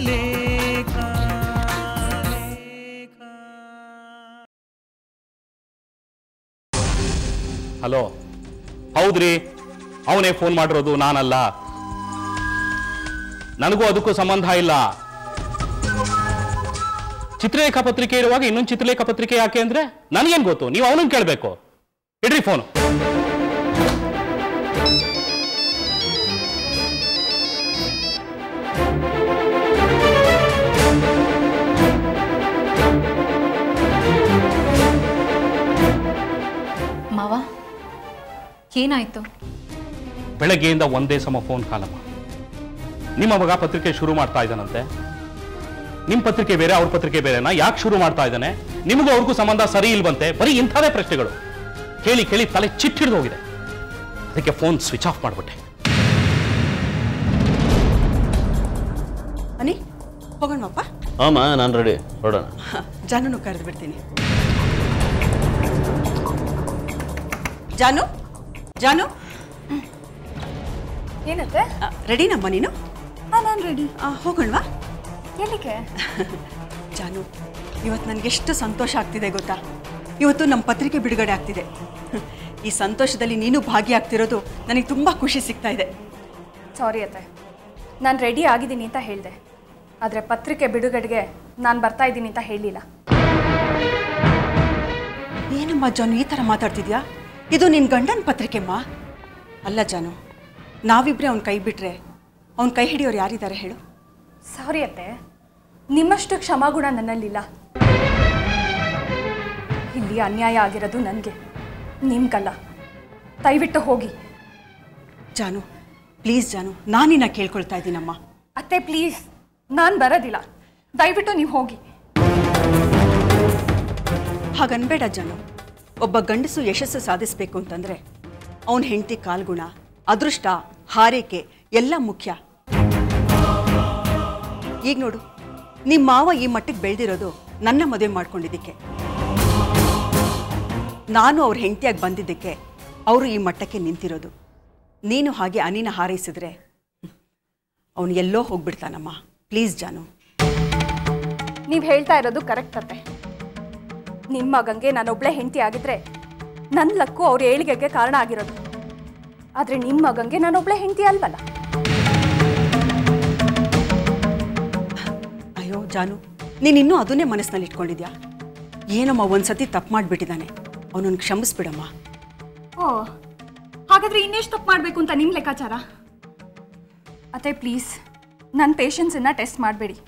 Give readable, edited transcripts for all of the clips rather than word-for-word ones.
ಲೇಖ. Hello, ಹೌದ್ರಿ, ಅವನೇ phone ಮಾಡಿರೋದು, ನಾನಲ್ಲ. ನನಗೂ ಅದಕ್ಕೂ ಸಂಬಂಧ ಇಲ್ಲ. ಚಿತ್ರಲೇಖಾ ಪತ್ರಿಕೆ ಇರುವಾಗ ಇನ್ನೊಂದು ಚಿತ್ರಲೇಖಾ ಪತ್ರಿಕೆ ಯಾಕೆ ಅಂದ್ರೆ ನನಗೇನು ಗೊತ್ತು? ನೀವು ಅವನನ್ನು ಕೇಳಬೇಕು. ಇಡ್ರಿ ಫೋನು. ಮಾವ, ಏನಾಯ್ತು? ಬೆಳಗ್ಗೆಯಿಂದ ಒಂದೇ ಸಮ ಫೋನ್ ಕಾಲಮ್ಮ. ನಿಮ್ಮ ಮಗ ಪತ್ರಿಕೆ ಶುರು ಮಾಡ್ತಾ ಇದ್ದಾನಂತೆ. ನಿಮ್ಮ ಪತ್ರಿಕೆ ಬೇರೆ, ಅವ್ರ ಪತ್ರಿಕೆ ಬೇರೆನಾ? ಯಾಕೆ ಶುರು ಮಾಡ್ತಾ ಇದ್ದಾನೆ? ನಿಮಗೂ ಅವ್ರಿಗೂ ಸಂಬಂಧ ಸರಿ ಇಲ್ವಂತೆ. ಬರೀ ಇಂಥದೇ ಪ್ರಶ್ನೆಗಳು ಕೇಳಿ ಕೇಳಿ ತಲೆ ಚಿಟ್ಟಿಡ್ದು ಹೋಗಿದೆ. ಅದಕ್ಕೆ ಫೋನ್ ಸ್ವಿಚ್ ಆಫ್ ಮಾಡಿಬಿಟ್ಟೆ. ಅನಿ, ಹೋಗೋಣಪ್ಪ. ಅಮ್ಮ, ನಾನು ರೆಡಿ, ಹೊರಡೋಣ. ಜಾನು ಕರೆದು ಬಿಡ್ತೀನಿ. ಜಾನು, ಜಾನು, ಏನತ್ತೆ? ರೆಡಿನಮ್ಮ ನೀನು? ನಾನು ರೆಡಿ. ಹೋಗೋಣವಾ? ಎಲ್ಲಿಗೆ? ಜಾನು, ಇವತ್ತು ನನಗೆಷ್ಟು ಸಂತೋಷ ಆಗ್ತಿದೆ ಗೊತ್ತಾ? ಇವತ್ತು ನಮ್ಮ ಪತ್ರಿಕೆ ಬಿಡುಗಡೆ ಆಗ್ತಿದೆ. ಈ ಸಂತೋಷದಲ್ಲಿ ನೀನು ಭಾಗಿಯಾಗ್ತಿರೋದು ನನಗೆ ತುಂಬ ಖುಷಿ ಸಿಗ್ತಾ ಇದೆ. ಸಾರಿ ಅತ್ತೆ, ನಾನು ರೆಡಿ ಆಗಿದ್ದೀನಿ ಅಂತ ಹೇಳಿದೆ, ಆದರೆ ಪತ್ರಿಕೆ ಬಿಡುಗಡೆಗೆ ನಾನು ಬರ್ತಾ ಇದ್ದೀನಿ ಅಂತ ಹೇಳಿಲ್ಲ. ಏನಮ್ಮ ಜಾನು ಈ ಥರ ಮಾತಾಡ್ತಿದ್ಯಾ? ಇದು ನಿನ್ನ ಗಂಡನ ಪತ್ರಿಕೆಮ್ಮ. ಅಲ್ಲ ಜಾನು, ನಾವಿಬ್ಬರೇ ಅವ್ನ ಕೈ ಬಿಟ್ಟರೆ ಅವ್ನ ಕೈ ಹಿಡಿಯೋರು ಯಾರಿದ್ದಾರೆ ಹೇಳು? ಸಾರಿ ಅತ್ತೆ, ನಿಮ್ಮಷ್ಟು ಕ್ಷಮಾಗುಣ ನನ್ನಲ್ಲಿಲ್ಲ. ಇಲ್ಲಿ ಅನ್ಯಾಯ ಆಗಿರೋದು ನನಗೆ, ನಿಮ್ಗಲ್ಲ. ದಯವಿಟ್ಟು ಹೋಗಿ. ಜಾನು ಪ್ಲೀಸ್ ಜಾನು, ನಾನು ನಿನ್ನ ಕೇಳ್ಕೊಳ್ತಾ ಇದ್ದೀನಮ್ಮ. ಅತ್ತೆ ಪ್ಲೀಸ್, ನಾನು ಬರೋದಿಲ್ಲ. ದಯವಿಟ್ಟು ನೀವು ಹೋಗಿ. ಹಾಗನ್ಬೇಡ ಜಾನು. ಒಬ್ಬ ಗಂಡಸು ಯಶಸ್ಸು ಸಾಧಿಸಬೇಕು ಅಂತಂದರೆ ಅವನ ಹೆಂಡತಿ ಕಾಲ್ಗುಣ, ಅದೃಷ್ಟ, ಹಾರೈಕೆ ಎಲ್ಲ ಮುಖ್ಯ. ಈಗ ನೋಡು, ನಿಮ್ಮ ಮಾವ ಈ ಮಟ್ಟಿಗೆ ಬೆಳೆದಿರೋದು ನನ್ನ ಮದುವೆ ಮಾಡ್ಕೊಂಡಿದ್ದಕ್ಕೆ. ನಾನು ಅವ್ರ ಹೆಂಡತಿಯಾಗಿ ಬಂದಿದ್ದಕ್ಕೆ ಅವರು ಈ ಮಟ್ಟಕ್ಕೆ ನಿಂತಿರೋದು. ನೀನು ಹಾಗೆ ಅನಿನ ಹಾರೈಸಿದ್ರೆ ಅವನು ಎಲ್ಲೋ ಹೋಗ್ಬಿಡ್ತಾನಮ್ಮ. ಪ್ಲೀಸ್ ಜಾನು. ನೀವು ಹೇಳ್ತಾ ಇರೋದು ಕರೆಕ್ಟ್ ಅತ್ತೆ. ನಿಮ್ಮ ಮಗಂಗೆ ನಾನೊಬ್ಳೆ ಹೆಂಡತಿ ಆಗಿದ್ರೆ ನನ್ನ ಲಕ್ಕು ಅವ್ರ ಏಳಿಗೆಗೆ ಕಾರಣ ಆಗಿರೋದು. ಆದರೆ ನಿಮ್ಮ ಮಗಂಗೆ ನಾನೊಬ್ಳೆ ಹೆಂಡತಿ ಅಲ್ವಲ್ಲ. ಅಯ್ಯೋ ಜಾನು, ನೀನಿನ್ನೂ ಅದನ್ನೇ ಮನಸ್ಸಿನಲ್ಲಿ ಇಟ್ಕೊಂಡಿದ್ಯಾ? ಏನಮ್ಮ ಒಂದ್ಸತಿ ತಪ್ಪು ಮಾಡಿಬಿಟ್ಟಿದ್ದಾನೆ, ಅವನನ್ನು ಕ್ಷಮಿಸ್ಬಿಡಮ್ಮ. ಓ, ಹಾಗಾದ್ರೆ ಇನ್ನೆಷ್ಟು ತಪ್ಪು ಮಾಡಬೇಕು ಅಂತ ನಿಮ್ಮ ಲೆಕ್ಕಾಚಾರ? ಅತ್ತೆ ಪ್ಲೀಸ್, ನನ್ನ ಪೇಷನ್ಸನ್ನು ಟೆಸ್ಟ್ ಮಾಡಬೇಡಿ.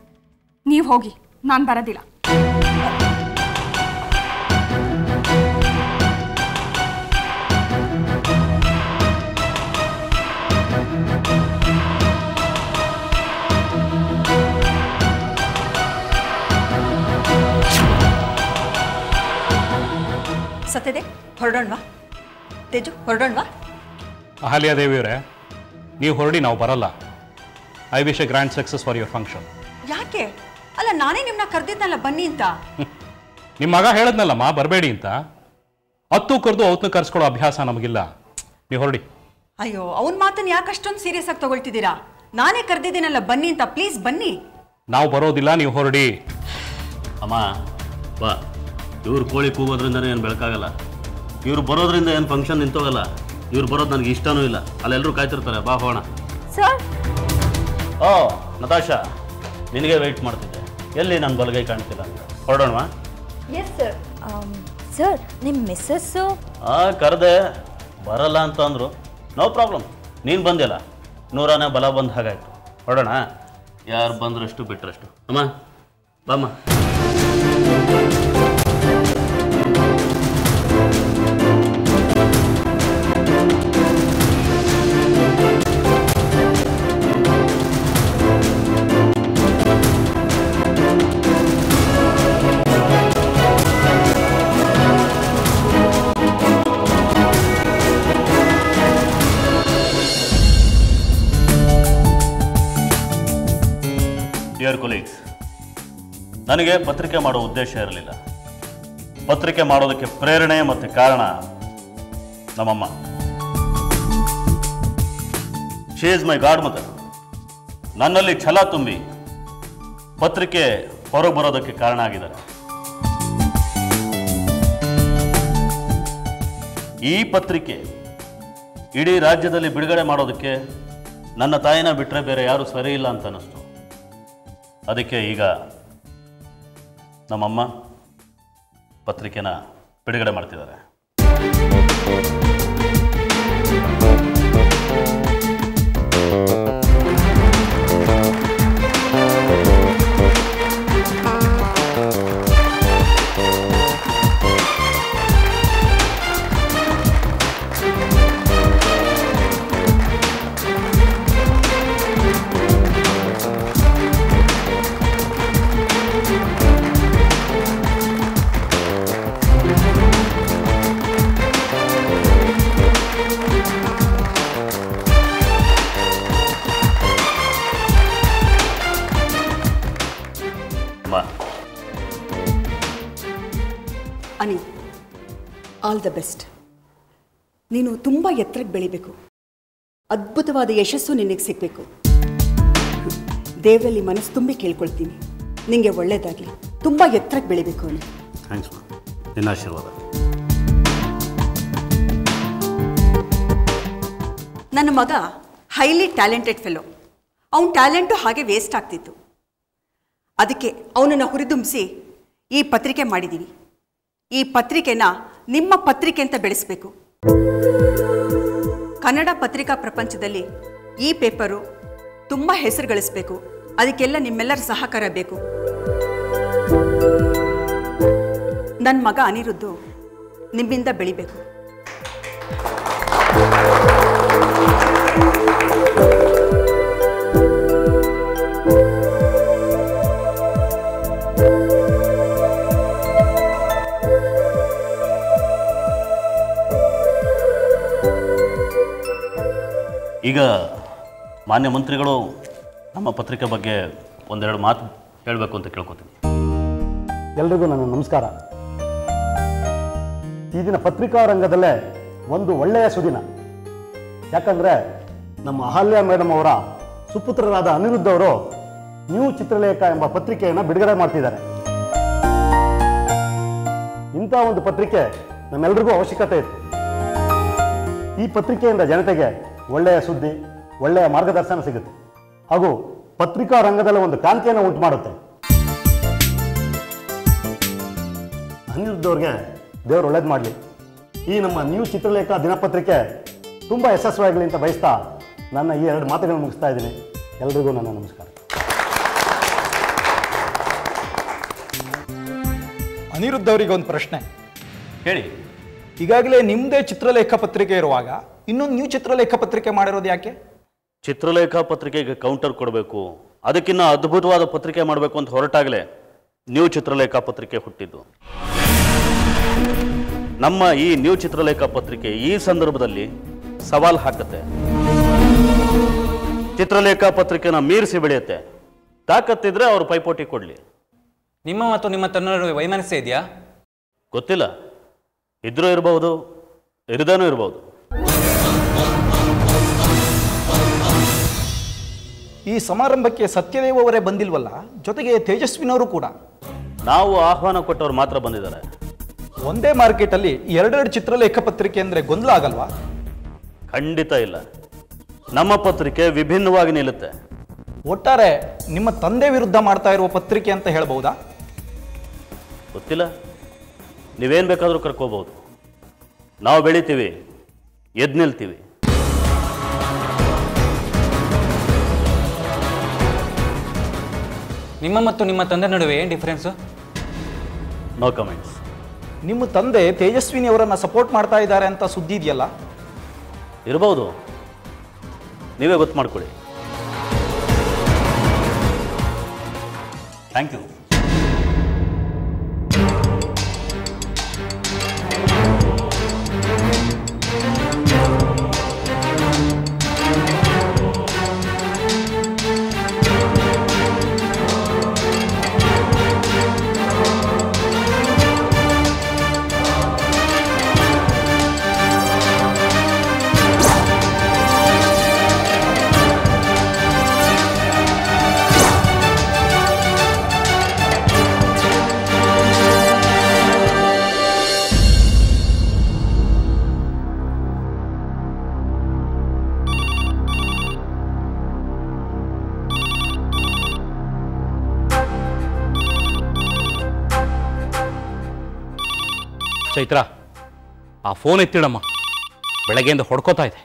ನೀವು ಹೋಗಿ, ನಾನು ಬರೋದಿಲ್ಲ. ಸತ್ಯದೆ, ಹೊರಡೋಣವಾ? ತೇಜು, ಹೊರಡೋಣವಾ? ಅಹಲ್ಯಾ ದೇವಿಯವರೇ, ನೀವು ಹೊರಡಿ, ನಾವು ಬರಲ್ಲ. I wish A grand success for your function. ಯಾಕೆ? ಅಲ್ಲ, ನಾನೇ ನಿಮ್ಮನ್ನ ಕರೆದಿದ್ನಲ್ಲ ಬನ್ನಿ ಅಂತ. ನಿಮ್ಮ ಮಗ ಹೇಳದ್ನಲ್ಲಮ್ಮ ಬರಬೇಡಿ ಅಂತ. ಹತ್ತು ಕರೆದು ಅವತ್ತನ್ನ ಕರೆಸ್ಕೊಳ್ಳೋ ಅಭ್ಯಾಸ ನಮಗಿಲ್ಲ. ನೀವು ಹೊರಡಿ. ಅಯ್ಯೋ, ಅವನ ಮಾತನ್ನು ಯಾಕೆ ಅಷ್ಟೊಂದು ಸೀರಿಯಸ್ ಆಗಿ ತಗೊಳ್ತಿದ್ದೀರಾ? ನಾನೇ ಕರೆದಿದ್ದೀನಲ್ಲ ಬನ್ನಿ ಅಂತ, ಪ್ಲೀಸ್ ಬನ್ನಿ. ನಾವು ಬರೋದಿಲ್ಲ, ನೀವು ಹೊರಡಿ. ಅಮ್ಮ ಬಾ, ಇವ್ರು ಕೋಳಿ ಕೂಗೋದ್ರಿಂದನೇ ಏನು ಬೆಳಕಾಗಲ್ಲ. ಇವ್ರು ಬರೋದ್ರಿಂದ ಏನು ಫಂಕ್ಷನ್ ನಿಂತೋಗಲ್ಲ. ಇವ್ರು ಬರೋದು ನನಗೆ ಇಷ್ಟನೂ ಇಲ್ಲ. ಅಲ್ಲೆಲ್ಲರೂ ಕಾಯ್ತಿರ್ತಾರೆ. ಬಾ ಹೋಗೋಣ. ಸರ್. ಓ ನತಾಶಾ, ನಿನಗೆ ವೆಯ್ಟ್ ಮಾಡ್ತಿದ್ದೆ. ಎಲ್ಲಿ ನನ್ನ ಬಲಗೈ ಕಾಣ್ತಿಲ್ಲ ಅಂತ. ಹೊರಡೋಣವಾ? Yes sir. ಸರ್, ನಿಮ್ಮ ಮಿಸ್ಸಸ್ಸು ಕರೆದೆ, ಬರಲ್ಲ ಅಂತ ಅಂದರು. ನೋ ಪ್ರಾಬ್ಲಮ್, ನೀನು ಬಂದಿಲ್ಲ, ನೂರಾನೇ ಬಲ ಬಂದ ಹಾಗಾಯ್ತು. ಹೊರಡೋಣ. ಯಾರು ಬಂದ್ರಷ್ಟು ಬಿಟ್ರಷ್ಟು. ಅಮ್ಮ ಬಾಮ್ಮ. ಡಿಯರ್ ಕೊಲೀಗ್ಸ್, ನನಗೆ ಪತ್ರಿಕೆ ಮಾಡೋ ಉದ್ದೇಶ ಇರಲಿಲ್ಲ. ಪತ್ರಿಕೆ ಮಾಡೋದಕ್ಕೆ ಪ್ರೇರಣೆ ಮತ್ತು ಕಾರಣ ನಮ್ಮಮ್ಮ. She is my god mother. ನನ್ನಲ್ಲಿ ಛಲ ತುಂಬಿ ಪತ್ರಿಕೆ ಹೊರಗೆ ಬರೋದಕ್ಕೆ ಕಾರಣ ಆಗಿದ್ದಾರೆ. ಈ ಪತ್ರಿಕೆ ಇಡೀ ರಾಜ್ಯದಲ್ಲಿ ಬಿಡುಗಡೆ ಮಾಡೋದಕ್ಕೆ ನನ್ನ ತಾಯಿನ ಬಿಟ್ಟರೆ ಬೇರೆ ಯಾರೂ ಸರಿ ಇಲ್ಲ ಅಂತ ಅನ್ನಿಸ್ತು. ಅದಕ್ಕೆ ಈಗ ನಮ್ಮಮ್ಮ ಪತ್ರಿಕೆನ ಬಿಡುಗಡೆ ಮಾಡ್ತಿದ್ದಾರೆ. ಅನಿ, ಆಲ್ ದ ಬೆಸ್ಟ್. ನೀನು ತುಂಬ ಎತ್ತರಕ್ಕೆ ಬೆಳಿಬೇಕು. ಅದ್ಭುತವಾದ ಯಶಸ್ಸು ನಿನಗೆ ಸಿಗಬೇಕು. ದೇವರಲ್ಲಿ ಮನಸ್ಸು ತುಂಬಿ ಕೇಳ್ಕೊಳ್ತೀನಿ, ನಿನಗೆ ಒಳ್ಳೆಯದಾಗಲಿ, ತುಂಬ ಎತ್ತರಕ್ಕೆ ಬೆಳಿಬೇಕು ಅನಿ. ಥ್ಯಾಂಕ್ಸ್ ಮಾ, ನಿನ್ನ ಆಶೀರ್ವಾದ. ನನ್ನ ಮಗ ಹೈಲಿ ಟ್ಯಾಲೆಂಟೆಡ್ ಫೆಲೋ. ಅವನ ಟ್ಯಾಲೆಂಟು ಹಾಗೆ ವೇಸ್ಟ್ ಆಗ್ತಿತ್ತು. ಅದಕ್ಕೆ ಅವನನ್ನು ಹುರಿದುಂಬಿಸಿ ಈ ಪತ್ರಿಕೆ ಮಾಡಿದ್ದೀವಿ. ಈ ಪತ್ರಿಕೆನ ನಿಮ್ಮ ಪತ್ರಿಕೆ ಅಂತ ಬೆಳೆಸಬೇಕು. ಕನ್ನಡ ಪತ್ರಿಕಾ ಪ್ರಪಂಚದಲ್ಲಿ ಈ ಪೇಪರು ತುಂಬ ಹೆಸರು ಗಳಿಸಬೇಕು. ಅದಕ್ಕೆಲ್ಲ ನಿಮ್ಮೆಲ್ಲರ ಸಹಕಾರ ಬೇಕು. ನನ್ನ ಮಗ ಅನಿರುದ್ಧು ನಿಮ್ಮಿಂದ ಬೆಳಿಬೇಕು. ಈಗ ಮಾನ್ಯ ಮಂತ್ರಿಗಳು ನಮ್ಮ ಪತ್ರಿಕೆ ಬಗ್ಗೆ ಒಂದೆರಡು ಮಾತು ಹೇಳಬೇಕು ಅಂತ ಕೇಳ್ಕೊತೀನಿ. ಎಲ್ರಿಗೂ ನನ್ನ ನಮಸ್ಕಾರ. ಈ ದಿನ ಪತ್ರಿಕಾ ರಂಗದಲ್ಲೇ ಒಂದು ಒಳ್ಳೆಯ ಸುದಿನ. ಯಾಕಂದರೆ ನಮ್ಮ ಅಹಲ್ಯ ಮೇಡಮ್ ಅವರ ಸುಪುತ್ರರಾದ ಅನಿರುದ್ಧ ಅವರು ನ್ಯೂ ಚಿತ್ರಲೇಖ ಎಂಬ ಪತ್ರಿಕೆಯನ್ನು ಬಿಡುಗಡೆ ಮಾಡ್ತಿದ್ದಾರೆ. ಇಂಥ ಒಂದು ಪತ್ರಿಕೆ ನಮ್ಮೆಲ್ರಿಗೂ ಅವಶ್ಯಕತೆ ಇತ್ತು. ಈ ಪತ್ರಿಕೆಯಿಂದ ಜನತೆಗೆ ಒಳ್ಳೆಯ ಸುದ್ದಿ, ಒಳ್ಳೆಯ ಮಾರ್ಗದರ್ಶನ ಸಿಗುತ್ತೆ, ಹಾಗೂ ಪತ್ರಿಕಾ ರಂಗದಲ್ಲಿ ಒಂದು ಕ್ರಾಂತಿಯನ್ನು ಉಂಟು ಮಾಡುತ್ತೆ. ಅನಿರುದ್ಧ ಅವ್ರಿಗೆ ದೇವರು ಒಳ್ಳೇದು ಮಾಡಲಿ. ಈ ನಮ್ಮ ನ್ಯೂ ಚಿತ್ರಲೇಖ ದಿನಪತ್ರಿಕೆ ತುಂಬ ಯಶಸ್ವಿಯಾಗಲಿ ಅಂತ ಬಯಸ್ತಾ ನನ್ನ ಈ 2 ಮಾತುಗಳನ್ನು ಮುಗಿಸ್ತಾ ಇದ್ದೀನಿ. ಎಲ್ರಿಗೂ ನನ್ನ ನಮಸ್ಕಾರ. ಅನಿರುದ್ಧ ಅವರಿಗೆ ಒಂದು ಪ್ರಶ್ನೆ ಹೇಳಿ. ಈಗಾಗಲೇ ನಿಮ್ಮದೇ ಚಿತ್ರಲೇಖ ಪತ್ರಿಕೆ ಇರುವಾಗ ಇನ್ನೊಂದು ನ್ಯೂ ಚಿತ್ರಲೇಖ ಪತ್ರಿಕೆ ಮಾಡಿರೋದು ಯಾಕೆ? ಚಿತ್ರಲೇಖ ಪತ್ರಿಕೆಗೆ ಕೌಂಟರ್ ಕೊಡಬೇಕು, ಅದಕ್ಕಿಂತ ಅದ್ಭುತವಾದ ಪತ್ರಿಕೆ ಮಾಡಬೇಕು ಅಂತ ಹೊರಟಾಗಲೇ ನ್ಯೂ ಚಿತ್ರಲೇಖ ಪತ್ರಿಕೆ ಹುಟ್ಟಿದ್ದು. ನಮ್ಮ ಈ ನ್ಯೂ ಚಿತ್ರಲೇಖ ಪತ್ರಿಕೆ ಈ ಸಂದರ್ಭದಲ್ಲಿ ಸವಾಲು ಹಾಕುತ್ತೆ. ಚಿತ್ರಲೇಖ ಪತ್ರಿಕೆನ ಮೀರಿಸಿ ಬೆಳೆಯುತ್ತೆ. ತಾಕತ್ತಿದ್ರೆ ಅವರು ಪೈಪೋಟಿ ಕೊಡಲಿ. ನಿಮ್ಮ ಮತ್ತು ನಿಮ್ಮ ತನ್ನ ವೈಮನಸ್ಸೆ ಇದೆಯಾ? ಗೊತ್ತಿಲ್ಲ. ಇದ್ರೂ ಇರಬಹುದು, ಇರದೇನೂ ಇರಬಹುದು. ಈ ಸಮಾರಂಭಕ್ಕೆ ಸತ್ಯದೇವ್ ಅವರೇ ಬಂದಿಲ್ವಲ್ಲ, ಜೊತೆಗೆ ತೇಜಸ್ವಿನವರು ಕೂಡ. ನಾವು ಆಹ್ವಾನ ಕೊಟ್ಟವ್ರು ಮಾತ್ರ ಬಂದಿದ್ದಾರೆ. ಒಂದೇ ಮಾರ್ಕೆಟಲ್ಲಿ 2 ಚಿತ್ರಲೇಖ ಪತ್ರಿಕೆ ಅಂದರೆ ಗೊಂದಲ ಆಗಲ್ವಾ? ಖಂಡಿತ ಇಲ್ಲ. ನಮ್ಮ ಪತ್ರಿಕೆ ವಿಭಿನ್ನವಾಗಿ ನಿಲ್ಲುತ್ತೆ. ಒಟ್ಟಾರೆ ನಿಮ್ಮ ತಂದೆ ವಿರುದ್ಧ ಮಾಡ್ತಾ ಇರುವ ಪತ್ರಿಕೆ ಅಂತ ಹೇಳ್ಬಹುದಾ? ಗೊತ್ತಿಲ್ಲ. ನೀವೇನು ಬೇಕಾದರೂ ಕರ್ಕೋಬಹುದು. ನಾವು ಬೆಳಿತೀವಿ, ಎದ್ದು ನಿಲ್ತೀವಿ. ನಿಮ್ಮ ಮತ್ತು ನಿಮ್ಮ ತಂದೆ ನಡುವೆ ಏನು ಡಿಫ್ರೆನ್ಸು? No comments. ನಿಮ್ಮ ತಂದೆ ತೇಜಸ್ವಿನಿ ಅವರನ್ನು ಸಪೋರ್ಟ್ ಮಾಡ್ತಾ ಇದ್ದಾರೆ ಅಂತ ಸುದ್ದಿ ಇದೆಯಲ್ಲ? ಇರಬಹುದು, ನೀವೇ ಗೊತ್ತು ಮಾಡ್ಕೊಳ್ಳಿ. Thank you. ಚೈತ್ರ, ಆ ಫೋನ್ ಎತ್ತಿಡಮ್ಮ, ಬೆಳಗ್ಗೆಯಿಂದ ಹೊಡ್ಕೋತಾ ಇದೆ.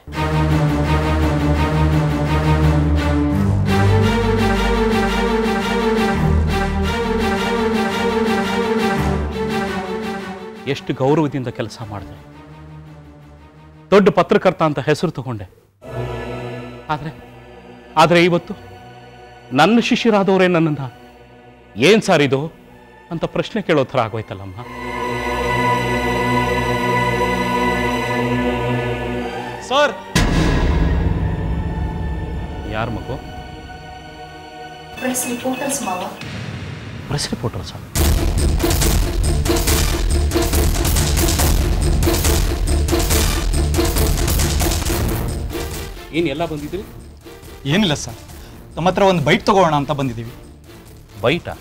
ಎಷ್ಟು ಗೌರವದಿಂದ ಕೆಲಸ ಮಾಡಿದೆ, ದೊಡ್ಡ ಪತ್ರಕರ್ತ ಅಂತ ಹೆಸರು ತಗೊಂಡೆ. ಆದರೆ ಇವತ್ತು ನನ್ನ ಶಿಷ್ಯರಾದವರೇ ನನ್ನನ್ನು ಏನ್ ಸಾರ್ ಇದು ಅಂತ ಪ್ರಶ್ನೆ ಕೇಳೋ ಥರ ಆಗೋಯ್ತಲ್ಲಮ್ಮ. ಸರ್, ಯಾರ ಮಗು? ಪ್ರೆಸ್ ರಿಪೋರ್ಟರ್ಸ್ ಮಾವ. Press reporters? ಏನು ಎಲ್ಲ ಬಂದಿದ್ರಿ? ಏನಿಲ್ಲ ಸರ್, ತಮ್ಮ ಹತ್ರ ಒಂದು ಬೈಟ್ ತಗೋಣ ಅಂತ ಬಂದಿದ್ದೀವಿ. ಬೈಟಾ?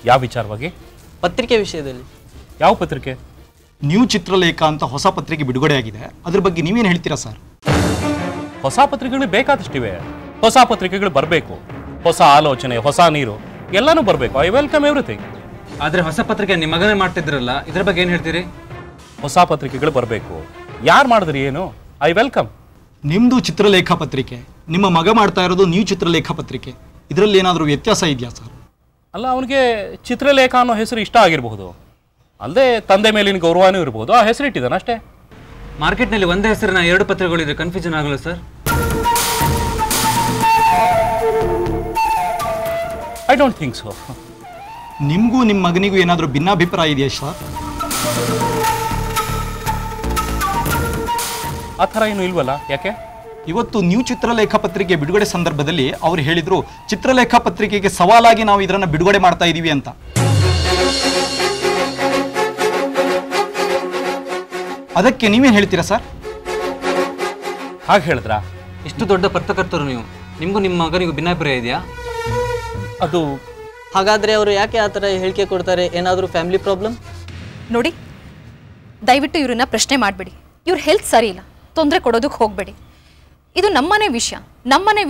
ಯಾವ ವಿಚಾರವಾಗಿ? ಪತ್ರಿಕೆ ವಿಷಯದಲ್ಲಿ. ಯಾವ ಪತ್ರಿಕೆ? ನ್ಯೂ ಚಿತ್ರಲೇಖ ಅಂತ ಹೊಸ ಪತ್ರಿಕೆ ಬಿಡುಗಡೆ ಆಗಿದೆ, ಅದ್ರ ಬಗ್ಗೆ ನೀವೇನು ಹೇಳ್ತೀರಾ ಸರ್? ಹೊಸ ಪತ್ರಿಕೆಗಳು ಬೇಕಾದಷ್ಟಿವೆ. ಹೊಸ ಪತ್ರಿಕೆಗಳು ಬರಬೇಕು, ಹೊಸ ಆಲೋಚನೆ, ಹೊಸ ನೀರು ಎಲ್ಲನೂ ಬರಬೇಕು. I welcome everything. ಆದರೆ ಹೊಸ ಪತ್ರಿಕೆ ನಿಮ್ಮ ಮಗನೇ ಮಾಡ್ತಿದ್ರಲ್ಲ, ಇದ್ರ ಬಗ್ಗೆ ಏನು ಹೇಳ್ತೀರಿ? ಹೊಸ ಪತ್ರಿಕೆಗಳು ಬರಬೇಕು. ಯಾರು ಮಾಡಿದ್ರಿ ಏನು? I welcome. ನಿಮ್ಮದು ಚಿತ್ರಲೇಖ ಪತ್ರಿಕೆ, ನಿಮ್ಮ ಮಗ ಮಾಡ್ತಾ ಇರೋದು ನ್ಯೂ ಚಿತ್ರಲೇಖ ಪತ್ರಿಕೆ, ಇದರಲ್ಲಿ ಏನಾದರೂ ವ್ಯತ್ಯಾಸ ಇದೆಯಾ ಸರ್? ಅಲ್ಲ, ಅವನಿಗೆ ಚಿತ್ರಲೇಖ ಅನ್ನೋ ಹೆಸರು ಇಷ್ಟ ಆಗಿರಬಹುದು, ಅಲ್ಲದೆ ತಂದೆ ಮೇಲಿನ ಗೌರವನೂ ಇರಬಹುದು, ಆ ಹೆಸರು ಇಟ್ಟಿದ್ದಾನೆ ಅಷ್ಟೇ. ಮಾರ್ಕೆಟ್ನಲ್ಲಿ ಒಂದೇ ಹೆಸರಿನ 2 ಪತ್ರಿಕೆಗಳಿದ್ರೆ ಕನ್ಫ್ಯೂಷನ್ ಆಗಲ್ಲ sir? I don't think so. ನಿಮಗೂ ನಿಮ್ಮ ಮಗನಿಗೂ ಏನಾದರೂ ಭಿನ್ನಾಭಿಪ್ರಾಯ ಇದೆಯಾ ಸರ್? ಆ ಥರ ಏನು ಇಲ್ವಲ್ಲ, ಯಾಕೆ? ಇವತ್ತು ನ್ಯೂ ಚಿತ್ರಲೇಖ ಪತ್ರಿಕೆ ಬಿಡುಗಡೆ ಸಂದರ್ಭದಲ್ಲಿ ಅವರು ಹೇಳಿದ್ರು, ಚಿತ್ರಲೇಖ ಪತ್ರಿಕೆಗೆ ಸವಾಲಾಗಿ ನಾವು ಇದನ್ನು ಬಿಡುಗಡೆ ಮಾಡ್ತಾ ಇದ್ದೀವಿ ಅಂತ. ಅದಕ್ಕೆ ನೀವೇನು ಹೇಳ್ತೀರಾ ಸರ್? ಹಾಗೆ ಹೇಳಿದ್ರಾ? ಇಷ್ಟು ದೊಡ್ಡ ಪತ್ರಕರ್ತರು ನೀವು, ನಿಮಗೂ ನಿಮ್ಮ ಮಗನಿಗೂ ಭಿನ್ನಾಭಿಪ್ರಾಯ ಇದೆಯಾ? ಅದು ಹಾಗಾದರೆ ಅವರು ಯಾಕೆ ಆ ಥರ ಹೇಳಿಕೆ ಕೊಡ್ತಾರೆ? ಏನಾದರೂ ಫ್ಯಾಮಿಲಿ ಪ್ರಾಬ್ಲಮ್? ನೋಡಿ, ದಯವಿಟ್ಟು ಇವ್ರನ್ನ ಪ್ರಶ್ನೆ ಮಾಡಬೇಡಿ. ಇವ್ರ ಹೆಲ್ತ್ ಸರಿ ಇಲ್ಲ, ತೊಂದರೆ ಕೊಡೋದಕ್ಕೆ ಹೋಗಬೇಡಿ. ಇದು ನಮ್ಮನೆ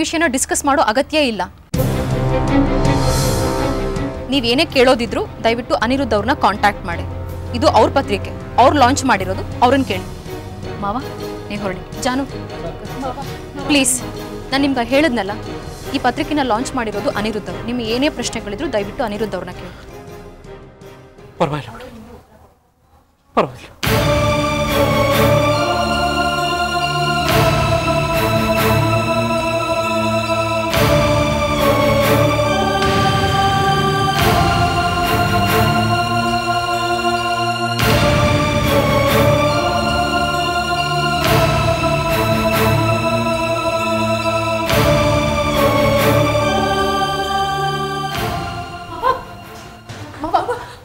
ವಿಷಯನ ಡಿಸ್ಕಸ್ ಮಾಡೋ ಅಗತ್ಯ ಇಲ್ಲ. ನೀವೇನೇ ಕೇಳೋದಿದ್ರು ದಯವಿಟ್ಟು ಅನಿರುದ್ಧ ಅವ್ರನ್ನ ಕಾಂಟ್ಯಾಕ್ಟ್ ಮಾಡಿ. ಇದು ಅವ್ರ ಪತ್ರಿಕೆ, ಅವ್ರು ಲಾಂಚ್ ಮಾಡಿರೋದು, ಅವ್ರನ್ನ ಕೇಳಿ. ಮಾವ, ನೀವು ಹೊರಡಿ. ಜಾನು ಪ್ಲೀಸ್, ನಾನು ನಿಮ್ಗೆ ಹೇಳಿದ್ನಲ್ಲ, ಈ ಪತ್ರಿಕೆನ ಲಾಂಚ್ ಮಾಡಿರೋದು ಅನಿರುದ್ಧ ಅವರು. ನಿಮ್ಗೆ ಏನೇ ಪ್ರಶ್ನೆಗಳಿದ್ರು ದಯವಿಟ್ಟು ಅನಿರುದ್ಧ ಅವ್ರನ್ನ ಕೇಳಿ. ಪರವಾಗಿಲ್ಲ, ಪರವಾಗಿಲ್ಲ.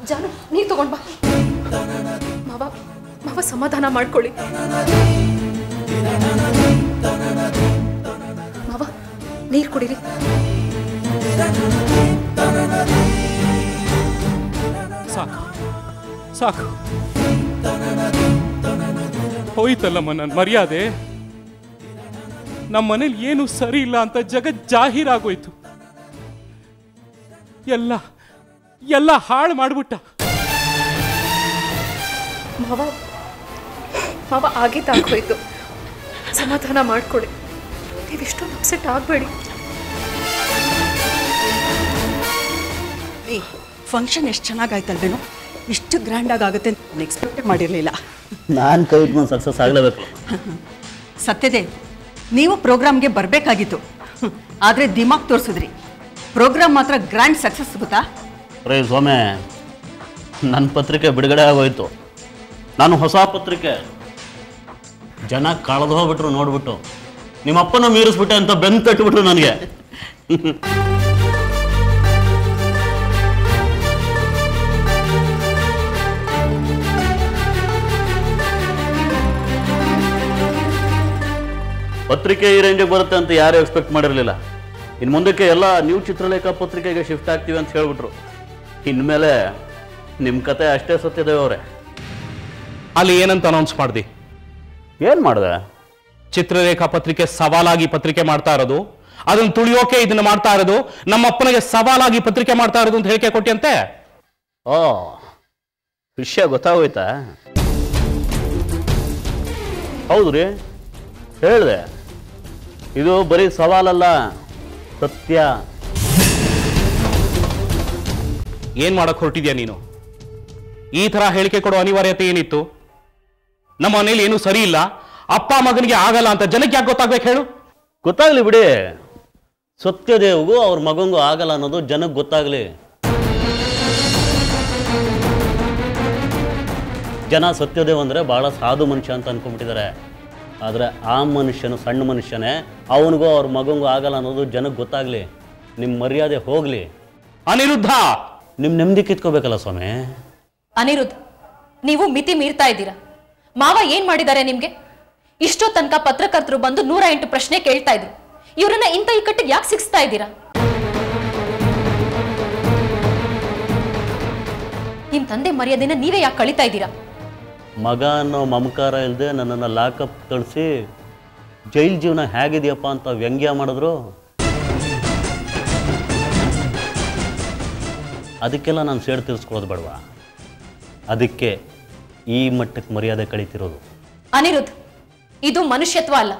ಜಾನು, ನೀರು ತಗೊಂಡ್ ಬಾ. ಮಾವ ಸಮಾಧಾನ ಮಾಡ್ಕೊಳ್ಳಿ. ಮಾವ, ನೀರು ಕುಡೀರಿ. ಸಾಕು ಸಾಕು, ಹೋಯ್ತಲ್ಲಮ್ಮ ನನ್ನ ಮರ್ಯಾದೆ. ನಮ್ಮ ಮನೇಲಿ ಏನು ಸರಿ ಇಲ್ಲ ಅಂತ ಜಗತ್ ಜಾಹೀರಾಗೋಯ್ತು. ಎಲ್ಲ ಹಾಳು ಮಾಡ್ಬಿಟ್ಟ. ಮಾವ ಆಗಿದ್ದಾಗೋಯ್ತು, ಸಮಾಧಾನ ಮಾಡ್ಕೊಳ್ಳಿ. ನೀವಿಷ್ಟೊಂದು ಅಪ್ಸೆಟ್ ಆಗಬೇಡಿ. ಈ ಫಂಕ್ಷನ್ ಎಷ್ಟು ಚೆನ್ನಾಗಾಯ್ತಲ್ವೇನೋ, ಇಷ್ಟು ಗ್ರ್ಯಾಂಡಾಗಿ ಆಗುತ್ತೆ ಅಂತ ನಾನು ಎಕ್ಸ್ಪೆಕ್ಟ್ ಮಾಡಿರಲಿಲ್ಲ. ನಾನು ಕೈ ಇಟ್ಕೊಂಡು ಸಕ್ಸಸ್ ಆಗಲೇಬೇಕು. ಸತ್ಯದೇವ್, ನೀವು ಪ್ರೋಗ್ರಾಮ್ಗೆ ಬರಬೇಕಾಗಿತ್ತು, ಆದರೆ ದಿಮಾಗ್ ತೋರಿಸಿದ್ರಿ. ಪ್ರೋಗ್ರಾಮ್ ಮಾತ್ರ ಗ್ರ್ಯಾಂಡ್ ಸಕ್ಸಸ್ ಗೊತ್ತಾ? ರೇ ಸೋಮೆ, ನನ್ನ ಪತ್ರಿಕೆ ಬಿಡುಗಡೆ ಆಗೋಯ್ತು. ನಾನು ಹೊಸ ಪತ್ರಿಕೆ, ಜನ ಕಳೆದು ಹೋಗ್ಬಿಟ್ರು ನೋಡ್ಬಿಟ್ಟು. ನಿಮ್ಮಪ್ಪನ ಮೀರಿಸ್ಬಿಟ್ಟೆ ಅಂತ ಬೆನ್ನು ತಟ್ಟಿಬಿಟ್ರು ನನಗೆ. ಪತ್ರಿಕೆ ಈ ರೇಂಜಿಗೆ ಬರುತ್ತೆ ಅಂತ ಯಾರು ಎಕ್ಸ್ಪೆಕ್ಟ್ ಮಾಡಿರಲಿಲ್ಲ. ಇನ್ನು ಮುಂದಕ್ಕೆ ಎಲ್ಲ ನ್ಯೂ ಚಿತ್ರಲೇಖ ಪತ್ರಿಕೆಗೆ ಶಿಫ್ಟ್ ಆಗ್ತೀವಿ ಅಂತ ಹೇಳ್ಬಿಟ್ರು. ಇನ್ಮೇಲೆ ನಿಮ್ಮ ಕತೆ ಅಷ್ಟೇ ಸತ್ಯದೇವ್ ಅವರೇ. ಅಲ್ಲಿ ಏನಂತ ಅನೌನ್ಸ್ ಮಾಡ್ದಿ? ಏನು ಮಾಡಿದೆ? ಚಿತ್ರಲೇಖಾ ಪತ್ರಿಕೆ ಸವಾಲಾಗಿ ಪತ್ರಿಕೆ ಮಾಡ್ತಾ ಇರೋದು, ಅದನ್ನು ತುಳಿಯೋಕೆ ಇದನ್ನ ಮಾಡ್ತಾ ಇರೋದು, ನಮ್ಮ ಅಪ್ಪನಿಗೆ ಸವಾಲಾಗಿ ಪತ್ರಿಕೆ ಮಾಡ್ತಾ ಇರೋದು ಅಂತ ಹೇಳಿಕೆ ಕೊಟ್ಟಿಯಂತೆ. ಓ, ವಿಷಯ ಗೊತ್ತಾಗೋಯ್ತಾ? ಹೌದು ರೀ, ಹೇಳಿದೆ. ಇದು ಬರೀ ಸವಾಲಲ್ಲ, ಸತ್ಯ. ಏನ್ ಮಾಡಕ್ ಹೊರಟಿದ್ಯಾ ನೀನು? ಈ ತರ ಹೇಳಿಕೆ ಕೊಡೋ ಅನಿವಾರ್ಯತೆ ಏನಿತ್ತು? ನಮ್ಮ ಮನೇಲಿ ಏನು ಸರಿ ಇಲ್ಲ, ಅಪ್ಪ ಮಗನಿಗೆ ಆಗಲ್ಲ ಅಂತ ಜನಕ್ಕೆ ಯಾಕೆ ಗೊತ್ತಾಗ್ಬೇಕು ಹೇಳು? ಗೊತ್ತಾಗ್ಲಿ ಬಿಡಿ. ಸತ್ಯದೇವ್ಗೂ ಅವ್ರ ಮಗಂಗೂ ಆಗಲ್ಲ ಅನ್ನೋದು ಜನಕ್ಕೆ ಗೊತ್ತಾಗ್ಲಿ. ಜನ ಸತ್ಯದೇವ್ ಅಂದರೆ ಭಾಳ ಸಾಧು ಮನುಷ್ಯ ಅಂತ ಅನ್ಕೊಂಡ್ಬಿಟ್ಟಿದ್ದಾರೆ. ಆದರೆ ಆ ಮನುಷ್ಯನು ಸಣ್ಣ ಮನುಷ್ಯನೇ, ಅವನಿಗೂ ಅವ್ರ ಮಗಂಗೂ ಆಗಲ್ಲ ಅನ್ನೋದು ಜನಕ್ಕೆ ಗೊತ್ತಾಗ್ಲಿ. ನಿಮ್ಮ ಮರ್ಯಾದೆ ಹೋಗಲಿ. ಅನಿರುದ್ಧ, ನಿಮ್ಮ ನೆಮ್ಮದಿ ಕಿತ್ಕೋಬೇಕಲ್ಲ ಸ್ವಾಮಿ. ಅನಿರುದ್ಧ, ನೀವು ಮಿತಿ ಮೀರ್ತಾ ಇದ್ದೀರಾ. ಮಾವ ಏನ್ ಮಾಡಿದ್ದಾರೆ ನಿಮ್ಗೆ? ಇಷ್ಟೋ ತನಕ ಪತ್ರಕರ್ತರು ಬಂದು 108 ಪ್ರಶ್ನೆ ಕೇಳ್ತಾ ಇದ್ರು. ಇವ್ರನ್ನ ಇಂಥ ಇಕ್ಕಟ್ಟಿಗೆ ಯಾಕೆ ಸಿಕ್ಸ್ತಾ ಇದ್ದೀರಾ? ನಿಮ್ ತಂದೆ ಮರ್ಯಾದೆನ ನೀವೇ ಯಾಕೆ ಕಳಿತಾ ಇದ್ದೀರಾ? ಮಗ ಅನ್ನೋ ಮಮಕಾರ ಇಲ್ಲದೆ ನನ್ನನ್ನು ಲಾಕಪ್ ತಳಿಸಿ ಜೈಲ್ ಜೀವನ ಹೇಗಿದೆಯಪ್ಪ ಅಂತ ವ್ಯಂಗ್ಯ ಮಾಡಿದ್ರು. ಅದಕ್ಕೆಲ್ಲ ನಾನು ಸೇಡು ತೀರಿಸ್ಕೊಳ್ಳೋದು ಬೇಡವಾ? ಅದಕ್ಕೆ ಈ ಮಟ್ಟಕ್ಕೆ ಮರ್ಯಾದೆ ಕಳೀತಿರೋದು. ಅನಿರುದ್ಧ, ಇದು ಮನುಷ್ಯತ್ವ ಅಲ್ಲ.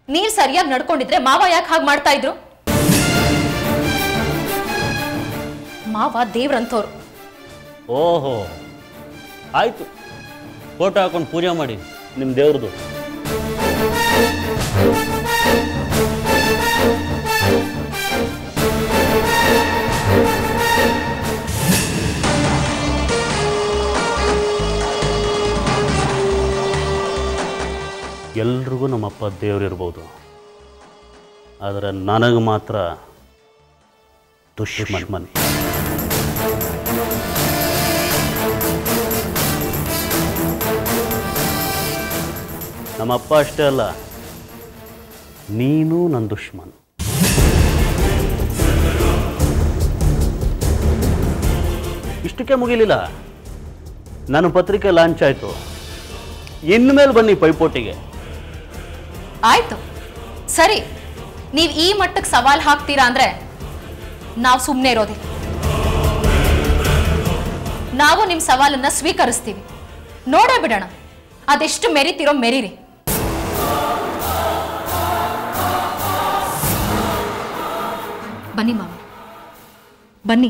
ನೀವ್ ಸರಿಯಾಗಿ ನಡ್ಕೊಂಡಿದ್ರೆ ಮಾವ ಯಾಕೆ ಹಾಗೆ ಮಾಡ್ತಾ ಇದ್ರು? ಮಾವ ದೇವ್ರಂತವ್ರು. ಓಹೋ, ಆಯ್ತು, ಫೋಟೋ ಹಾಕೊಂಡು ಪೂಜೆ ಮಾಡಿ ನಿಮ್ಮ ದೇವ್ರದು. ಎಲ್ರಿಗೂ ನಮ್ಮಪ್ಪ ದೇವರಿರ್ಬೋದು, ಆದರೆ ನನಗೆ ಮಾತ್ರ ದುಶ್ಮನ್. ನಮ್ಮಪ್ಪ ಅಷ್ಟೇ ಅಲ್ಲ, ನೀನು ನನ್ನ ದುಶ್ಮನ್. ಇಷ್ಟಕ್ಕೆ ಮುಗಿಲಿಲ್ಲ, ನನ್ನ ಪತ್ರಿಕೆ ಲಾಂಚ್ ಆಯಿತು. ಇನ್ಮೇಲೆ ಬನ್ನಿ ಪೈಪೋಟಿಗೆ. ಆಯ್ತು, ಸರಿ. ನೀವು ಈ ಮಟ್ಟಕ್ಕೆ ಸವಾಲ್ ಹಾಕ್ತೀರಾ ಅಂದ್ರೆ ನಾವು ಸುಮ್ಮನೆ ಇರೋದಿಲ್ಲ. ನಾವು ನಿಮ್ಮ ಸವಾಲನ್ನ ಸ್ವೀಕರಿಸ್ತೀವಿ. ನೋಡೇ ಬಿಡೋಣ ಅದೆಷ್ಟು ಮೆರಿತಿರೋ ಮೆರೀರಿ. ಬನ್ನಿ ಮಾವ, ಬನ್ನಿ.